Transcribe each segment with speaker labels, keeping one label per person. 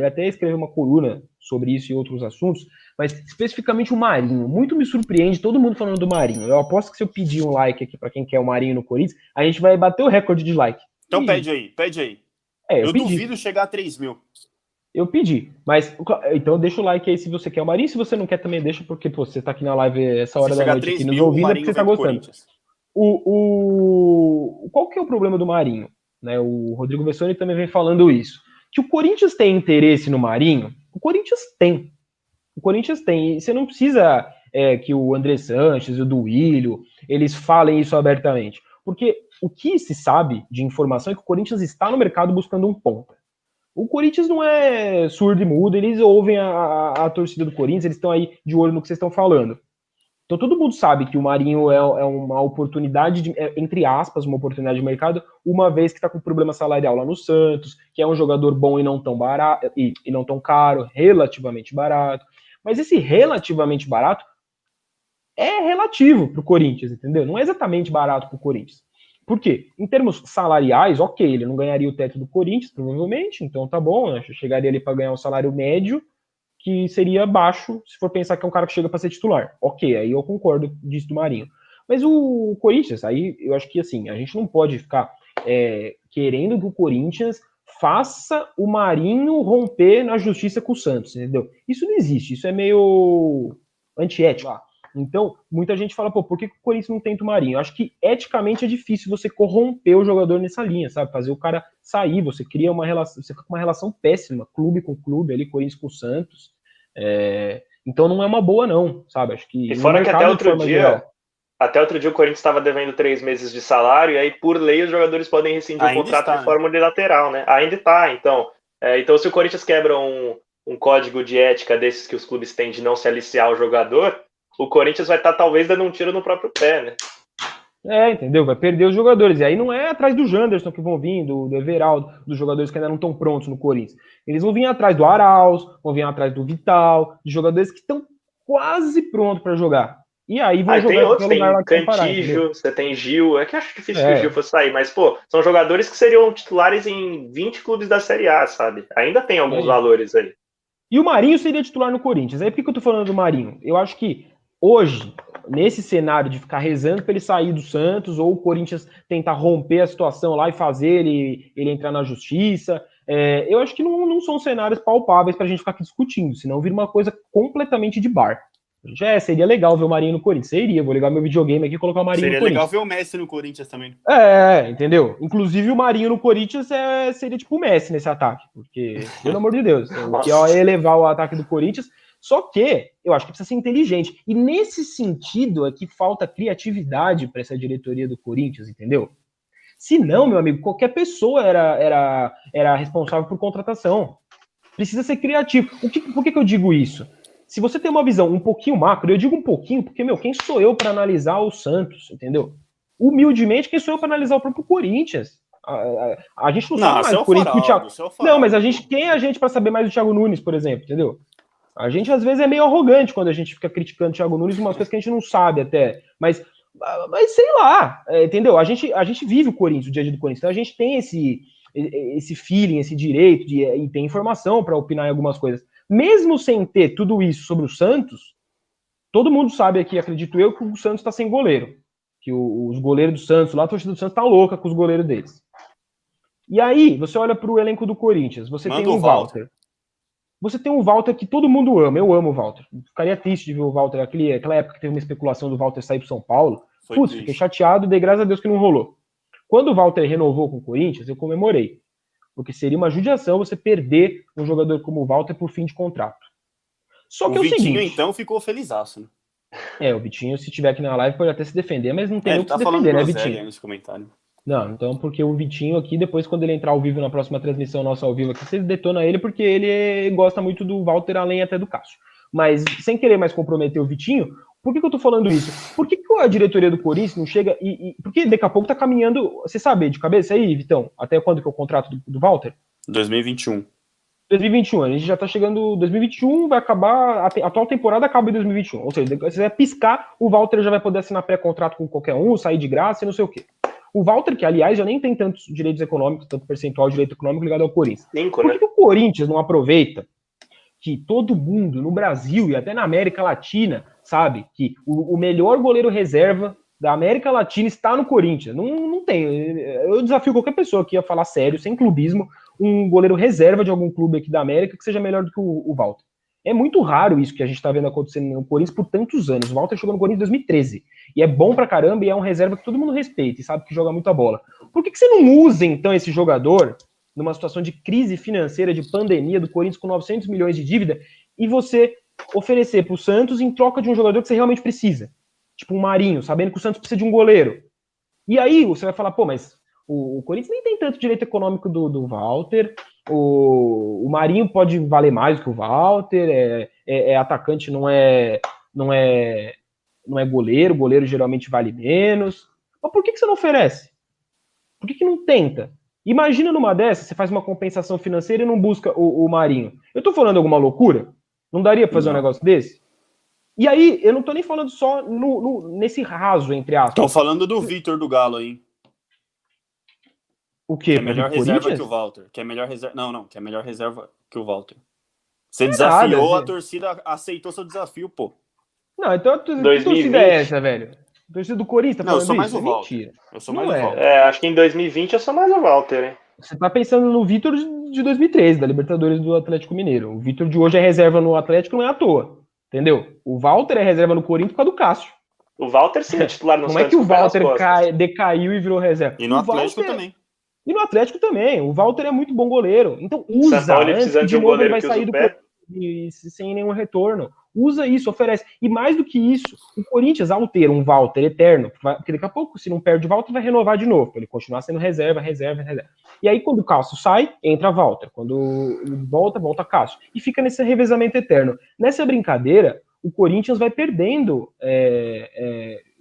Speaker 1: até escrever uma coluna sobre isso e outros assuntos, mas especificamente o Marinho. Muito me surpreende todo mundo falando do Marinho. Eu aposto que se eu pedir um like aqui para quem quer o Marinho no Corinthians, a gente vai bater o recorde de like.
Speaker 2: Então pede aí.
Speaker 1: Eu
Speaker 2: duvido chegar a 3 mil.
Speaker 1: Eu pedi, mas então deixa o like aí se você quer o Marinho, se você não quer também deixa, porque pô, você tá aqui na live essa hora da noite aqui nos ouvindo, é porque você tá gostando. Qual que é o problema do Marinho? Né, o Rodrigo Vessoni também vem falando isso. Que o Corinthians tem interesse no Marinho? O Corinthians tem. E você não precisa que o André Sanches e o Duílio, eles falem isso abertamente. Porque o que se sabe de informação é que o Corinthians está no mercado buscando um ponta. O Corinthians não é surdo e mudo, eles ouvem a torcida do Corinthians, eles estão aí de olho no que vocês estão falando. Então todo mundo sabe que o Marinho é uma oportunidade, entre aspas, uma oportunidade de mercado, uma vez que está com problema salarial lá no Santos, que é um jogador bom e não tão barato, e não tão caro, relativamente barato. Mas esse relativamente barato é relativo para o Corinthians, entendeu? Não é exatamente barato para o Corinthians. Por quê? Em termos salariais, ok, ele não ganharia o teto do Corinthians, provavelmente, então tá bom, né? Chegaria ali para ganhar um salário médio, que seria baixo, se for pensar que é um cara que chega para ser titular. Ok, aí eu concordo disso do Marinho. Mas o Corinthians, aí eu acho que assim, a gente não pode ficar querendo que o Corinthians faça o Marinho romper na justiça com o Santos, entendeu? Isso não existe, isso é meio antiético. Então, muita gente fala, pô, por que o Corinthians não tenta o Marinho? Eu acho que eticamente é difícil você corromper o jogador nessa linha, sabe? Fazer o cara sair, você cria uma relação, você fica com uma relação péssima, clube com clube, ali, Corinthians com Santos. Então não é uma boa, não, sabe? Acho que.
Speaker 3: E fora que até outro dia o Corinthians estava devendo 3 meses de salário, e aí, por lei, os jogadores podem rescindir o contrato de forma unilateral, né? Ainda está, então. Então, se o Corinthians quebra um código de ética desses que os clubes têm de não se aliciar ao jogador, o Corinthians vai estar talvez dando um tiro no próprio pé, né?
Speaker 1: Entendeu? Vai perder os jogadores. E aí não é atrás do Janderson que vão vir, do Everaldo, dos jogadores que ainda não estão prontos no Corinthians. Eles vão vir atrás do Arauz, vão vir atrás do Vital, de jogadores que estão quase prontos para jogar. E aí vão jogar
Speaker 3: em qualquer lugar lá que Cantillo, você tem Gil. É que eu acho difícil que o Gil fosse sair, mas, pô, são jogadores que seriam titulares em 20 clubes da Série A, sabe? Ainda tem alguns valores aí.
Speaker 1: E o Marinho seria titular no Corinthians. Aí por que eu tô falando do Marinho? Eu acho que hoje, nesse cenário de ficar rezando para ele sair do Santos, ou o Corinthians tentar romper a situação lá e fazer ele entrar na justiça, eu acho que não são cenários palpáveis para a gente ficar aqui discutindo, senão vira uma coisa completamente de bar. Seria legal ver o Marinho no Corinthians. Vou ligar meu videogame aqui e colocar o Marinho no Corinthians.
Speaker 2: Seria legal ver o Messi no Corinthians também.
Speaker 1: Entendeu? Inclusive o Marinho no Corinthians seria tipo o Messi nesse ataque, porque, pelo amor de Deus, o que é elevar o ataque do Corinthians. Só que eu acho que precisa ser inteligente. E nesse sentido é que falta criatividade para essa diretoria do Corinthians, entendeu? Se não, meu amigo, qualquer pessoa era responsável por contratação. Precisa ser criativo. Por que eu digo isso? Se você tem uma visão um pouquinho macro, eu digo um pouquinho, porque, quem sou eu para analisar o Santos, entendeu? Humildemente, quem sou eu para analisar o próprio Corinthians? A gente não sabe mais o Corinthians que o Thiago. Não, mas quem é a gente para saber mais do Thiago Nunes, por exemplo, entendeu? A gente, às vezes, é meio arrogante quando a gente fica criticando o Thiago Nunes, umas coisas que a gente não sabe até. Mas sei lá, entendeu? A gente vive o Corinthians, o dia a dia do Corinthians. Então a gente tem esse feeling, esse direito e tem informação para opinar em algumas coisas. Mesmo sem ter tudo isso sobre o Santos, todo mundo sabe aqui, acredito eu, que o Santos está sem goleiro. Que os goleiros do Santos, lá a torcida do Santos tá louca com os goleiros deles. E aí, você olha para o elenco do Corinthians, você tem o Walter. Você tem um Walter que todo mundo ama. Eu amo o Walter. Ficaria triste de ver o Walter. Aquela época que teve uma especulação do Walter sair para São Paulo. Fiquei chateado e dei graças a Deus que não rolou. Quando o Walter renovou com o Corinthians, eu comemorei. Porque seria uma judiação você perder um jogador como o Walter por fim de contrato. Só que o
Speaker 2: Vitinho,
Speaker 1: seguinte,
Speaker 2: então, ficou felizaço, né?
Speaker 1: O Vitinho, se tiver aqui na live, pode até se defender, mas não tem nem o que se defender, né, Vitinho?
Speaker 2: Nesse comentário.
Speaker 1: Não, então, porque o Vitinho aqui, depois, quando ele entrar ao vivo na próxima transmissão nossa ao vivo aqui, você detona ele, porque ele gosta muito do Walter, além até do Cássio. Mas, sem querer mais comprometer o Vitinho, por que eu tô falando isso? Por que a diretoria do Corinthians não chega porque daqui a pouco tá caminhando, você sabe, de cabeça aí, Vitão? Até quando que é o contrato do Walter?
Speaker 2: 2021.
Speaker 1: 2021, a gente já tá chegando, 2021 vai acabar, a atual temporada acaba em 2021, ou seja, se você vai piscar, o Walter já vai poder assinar pré-contrato com qualquer um, sair de graça e não sei o quê. O Walter, que aliás já nem tem tantos direitos econômicos, tanto percentual de direito econômico ligado ao Corinthians.
Speaker 3: 5,
Speaker 1: Por que o Corinthians não aproveita que todo mundo no Brasil e até na América Latina sabe que o melhor goleiro reserva da América Latina está no Corinthians? Não tem. Eu desafio qualquer pessoa aqui a falar sério, sem clubismo, um goleiro reserva de algum clube aqui da América que seja melhor do que o Walter. É muito raro isso que a gente tá vendo acontecendo no Corinthians por tantos anos. O Walter chegou no Corinthians em 2013. E é bom pra caramba e é um reserva que todo mundo respeita e sabe que joga muita bola. Por que você não usa, então, esse jogador numa situação de crise financeira, de pandemia do Corinthians com 900 milhões de dívida e você oferecer pro Santos em troca de um jogador que você realmente precisa? Tipo um Marinho, sabendo que o Santos precisa de um goleiro. E aí você vai falar, pô, mas o Corinthians nem tem tanto direito econômico do Walter, o Marinho pode valer mais do que o Walter, é atacante, não é goleiro, goleiro geralmente vale menos. Mas por que você não oferece? Por que não tenta? Imagina numa dessas, você faz uma compensação financeira e não busca o Marinho. Eu tô falando alguma loucura? Não daria pra fazer um negócio desse? E aí, eu não tô nem falando só nesse raso, entre aspas.
Speaker 2: Tô falando do Vitor do Galo aí.
Speaker 1: O quê?
Speaker 2: Que é melhor reserva que o Walter. Que é melhor reserva. Não, que é melhor reserva que o Walter. Você desafiou, a torcida aceitou seu desafio, pô.
Speaker 1: Não, então que torcida é essa, velho? A torcida do Corinthians tá falando
Speaker 2: eu sou mais
Speaker 1: isso?
Speaker 2: o Walter.
Speaker 1: Mentira.
Speaker 2: Eu sou mais o Walter.
Speaker 3: Acho que em 2020 eu sou mais o Walter, hein?
Speaker 1: Você tá pensando no Vitor de 2013, da Libertadores do Atlético Mineiro. O Vitor de hoje é reserva no Atlético, não é à toa. Entendeu? O Walter é reserva no Corinthians por causa do Cássio.
Speaker 3: O Walter sim é titular no
Speaker 1: Como é que o Walter decaiu e virou reserva?
Speaker 2: E no Atlético também.
Speaker 1: E no Atlético também. O Walter é muito bom goleiro. Então usa.
Speaker 3: São Paulo precisando de um goleiro
Speaker 1: ele vai sair do sem nenhum retorno. Usa isso, oferece. E mais do que isso, o Corinthians, ao ter um Walter eterno, porque daqui a pouco, se não perde o Walter, vai renovar de novo, para ele continuar sendo reserva. E aí, quando o Cássio sai, entra Walter. Quando volta Cássio. E fica nesse revezamento eterno. Nessa brincadeira, o Corinthians vai perdendo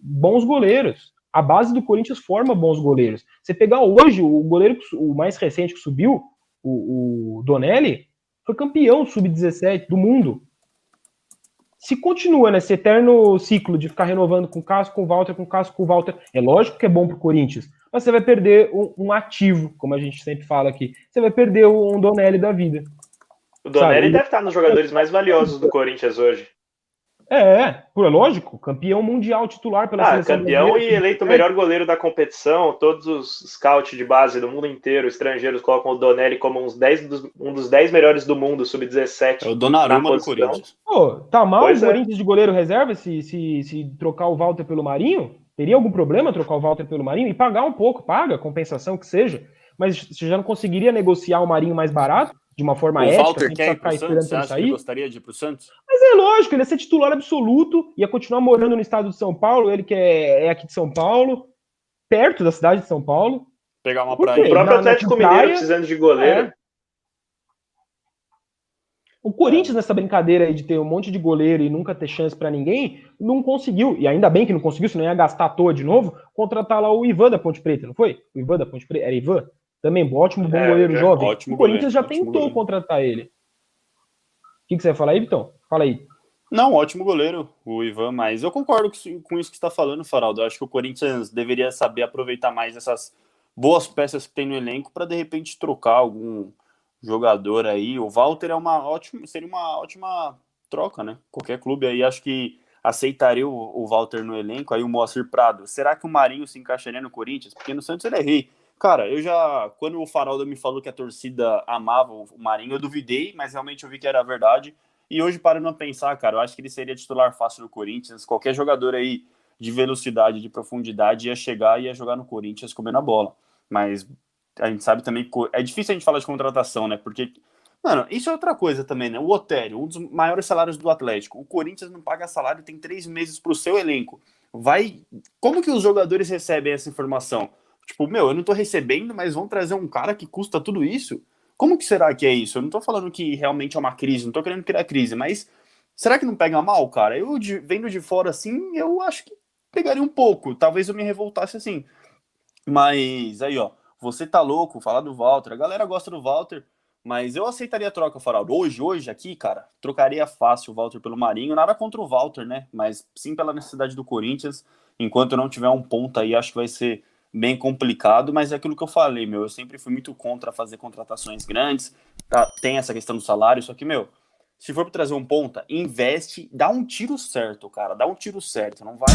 Speaker 1: bons goleiros. A base do Corinthians forma bons goleiros. Você pegar hoje, o goleiro, o mais recente que subiu, o Donelli, foi campeão sub-17 do mundo. Se continua nesse eterno ciclo de ficar renovando com o Cássio, com o Walter, com o Cássio, com o Walter, é lógico que é bom pro Corinthians, mas você vai perder um ativo, como a gente sempre fala aqui. Você vai perder um Donelli da vida.
Speaker 3: O Donelli deve estar nos jogadores mais valiosos do Corinthians hoje.
Speaker 1: É lógico, campeão mundial titular pela seleção
Speaker 3: campeão brasileira. E eleito o melhor goleiro da competição. Todos os scouts de base do mundo inteiro, estrangeiros, colocam o Donelli como um dos 10 melhores do mundo, sub-17.
Speaker 2: É o Donnarumma do Corinthians.
Speaker 1: Pô, tá mal o Corinthians de goleiro reserva se trocar o Walter pelo Marinho? Teria algum problema trocar o Walter pelo Marinho? E pagar um pouco, paga, compensação que seja. Mas você já não conseguiria negociar o Marinho mais barato? De uma forma ética,
Speaker 2: Walter quer ir pro Santos? Você acha que ele gostaria de ir pro Santos?
Speaker 1: Mas é lógico, ele ia ser titular absoluto, ia continuar morando no estado de São Paulo, ele que é aqui de São Paulo, perto da cidade de São Paulo.
Speaker 2: Pegar uma praia.
Speaker 3: O próprio Atlético Mineiro precisando de goleiro.
Speaker 1: O Corinthians, nessa brincadeira aí de ter um monte de goleiro e nunca ter chance pra ninguém, não conseguiu, e ainda bem que não conseguiu, senão ia gastar à toa de novo, contratar lá o Ivan da Ponte Preta, não foi? O Ivan da Ponte Preta, era Ivan? Também, ótimo, bom goleiro jovem. O Corinthians já tentou contratar ele. O que você vai falar aí, Vitão? Fala aí.
Speaker 2: Não, ótimo goleiro, o Ivan, mas eu concordo com isso que você está falando, Faraldo. Eu acho que o Corinthians deveria saber aproveitar mais essas boas peças que tem no elenco para, de repente, trocar algum jogador aí. O Walter seria uma ótima troca, né? Qualquer clube aí, acho que aceitaria o Walter no elenco. Aí o Moacir Prado. Será que o Marinho se encaixaria no Corinthians? Porque no Santos ele é rei. Cara, quando o Faraldo me falou que a torcida amava o Marinho, eu duvidei, mas realmente eu vi que era verdade. E hoje, parando a pensar, cara, eu acho que ele seria titular fácil no Corinthians. Qualquer jogador aí de velocidade, de profundidade, ia chegar e ia jogar no Corinthians comendo a bola. Mas a gente sabe também que é difícil a gente falar de contratação, né? Porque, mano, isso é outra coisa também, né? O Otério, um dos maiores salários do Atlético. O Corinthians não paga salário, tem 3 meses pro seu elenco. Como que os jogadores recebem essa informação? Tipo, eu não tô recebendo, mas vão trazer um cara que custa tudo isso? Como que será que é isso? Eu não tô falando que realmente é uma crise, não tô querendo criar crise, mas será que não pega mal, cara? Eu, vendo de fora assim, eu acho que pegaria um pouco. Talvez eu me revoltasse assim. Mas aí, ó, você tá louco, falar do Walter. A galera gosta do Walter, mas eu aceitaria a troca, Faraldo. Hoje aqui, cara, trocaria fácil o Walter pelo Marinho. Nada contra o Walter, né? Mas sim pela necessidade do Corinthians. Enquanto não tiver um ponta aí, acho que vai ser bem complicado, mas é aquilo que eu falei, meu, eu sempre fui muito contra fazer contratações grandes, tá? Tem essa questão do salário, só que, meu, se for para trazer um ponta, investe, dá um tiro certo, cara, dá um tiro certo, não vai...